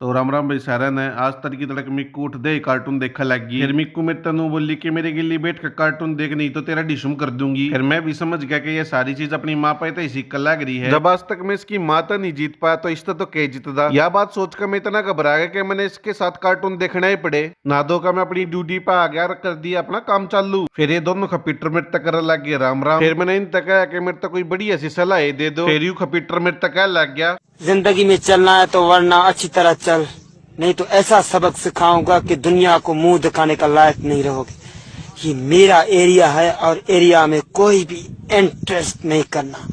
तो राम राम भाई सारा ने आज तड़की तड़क मिक्कू उठ दे कार्टून देखा लग गई। फिर मिक्कू मेरे तनु बोली कि मेरे गिल्ली बैठ कर कार्टून देख, नहीं तो तेरा डिशुम कर दूंगी। फिर मैं भी समझ गया कि ये सारी चीज अपनी माँ पे तो इसी कल लग रही है। जब आज तक मैं इसकी माँ तो नहीं जीत पाया तो इस तो के जीतदा। यह बात सोचकर मैं इतना घबरा गया कि मैंने इसके साथ कार्टून देखना ही पड़े। ना धो का मैं अपनी ड्यूटी पे आ गया, कर दिया अपना काम चालू। फिर ये दोनों खपीटर मेरे तक करने लग गए राम राम। फिर मैंने इन तक कहा कि मेरे तक कोई बड़ी ऐसी सलाह दे दो। फिर यू खपीटर मेरे तक लग गया, जिंदगी में चलना है तो वरना अच्छी तरह चल, नहीं तो ऐसा सबक सिखाऊंगा कि दुनिया को मुंह दिखाने का लायक नहीं रहोगे। ये मेरा एरिया है और एरिया में कोई भी इंटरेस्ट नहीं करना।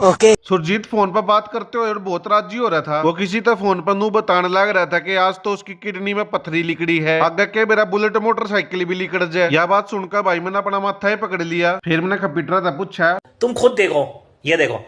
ओके। सुरजीत फोन पर बात करते हुए बहुत राजी हो रहा था। वो किसी तरह फोन पर नू बताने लग रहा था कि आज तो उसकी किडनी में पथरी लिकड़ी है, आगे के मेरा बुलेट मोटरसाइकिल भी लिकड़ जाए। यह बात सुनकर भाई मैंने अपना माथा ही पकड़ लिया। फिर मैंने कंप्यूटर था पूछा, तुम खुद देखो, ये देखो,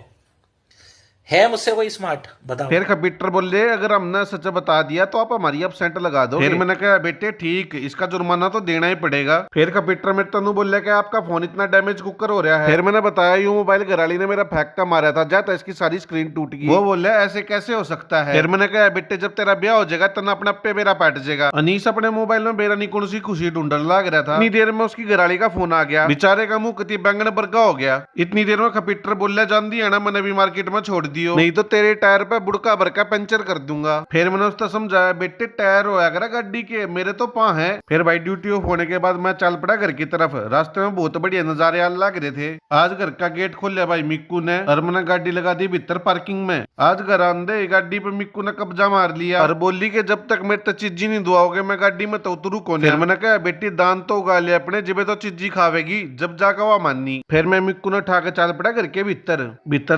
है मुझसे कोई स्मार्ट? बताओ। फिर कंप्यूटर बोले अगर हमने सच बता दिया तो आप हमारी एब्सेंट लगा दो। फिर मैंने कहा बेटे ठीक, इसका जुर्माना तो देना ही पड़ेगा। फिर कंप्यूटर मेरे तनु बोले कि आपका फोन इतना डैमेज कुकर हो रहा है। फिर मैंने बताया यूं मोबाइल घराली ने मेरा फेंक का मारा था, जाता इसकी सारी स्क्रीन टूट गई। वो बोले ऐसे कैसे हो सकता है। फिर मैंने कहा बेटे जब तेरा ब्याह हो जाएगा तना अपना पे मेरा पैट जाएगा। अनीस अपने मोबाइल में बेरा निकुण सी खुशी ढूंढने लग रहा था। इतनी देर में उसकी घराली का फोन आ गया। बेचारे का मुंह कति बैंगन बर्गा हो गया। इतनी देर में कंप्यूटर बोले जान दी है ना, मैंने भी मार्केट में छोड़ दियो, नहीं तो तेरे टायर पे बुड़का भर का पंचर कर दूंगा। फिर मैंने उसको समझाया बेटे टायर होया करा गाड़ी के, मेरे तो पां है। फिर भाई ड्यूटी ऑफ होने के बाद मैं चल पड़ा घर की तरफ। रास्ते में बहुत बढ़िया नजारे लग रहे थे। आज घर का गेट खोल लिया भाई मिक्कू ने और मैंने गाड़ी लगा दी भीतर पार्किंग में। आज घर आंदे गाड़ी पे मिक्कू ने कब्जा मार लिया और बोली कि जब तक मेरे तो चिज्जी नहीं दुआओगे मैं गाड़ी में तो उतरू कौन। फिर मैंने कहा बेटी दान तो उगा लिया अपने, जिबे तो चिज्जी खावेगी जब जाकर वह माननी। फिर मैं मिक्कू ने उठा के चल पड़ा घर के भीतर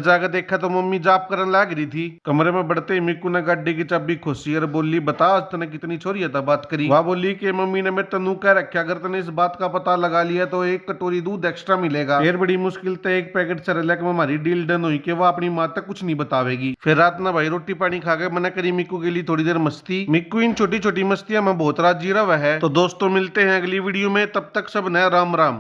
जाकर देखा तो मम्मी जाप करने लग रही थी। कमरे में बढ़ते ही मिक्कू ने गाड़ी की चाबी खोसी और बोली बता आज तने कितनी छोरी था बात करी। वह बोली कि मम्मी ने मेरे तनु कह रखा अगर तने इस बात का पता लगा लिया तो 1 कटोरी दूध एक्स्ट्रा मिलेगा। फिर बड़ी मुश्किल से 1 पैकेट सेरेलैक में हमारी डील डन हुई कि वह अपनी माँ तक कुछ नहीं बतावेगी। फिर रात ना भाई रोटी पानी खा के मैंने करी मिक्कू के लिए थोड़ी देर मस्ती। मिक्कू इन छोटी छोटी मस्तियां में बहुत राजी रहा है। तो दोस्तों मिलते हैं अगली वीडियो में, तब तक सब नया राम राम।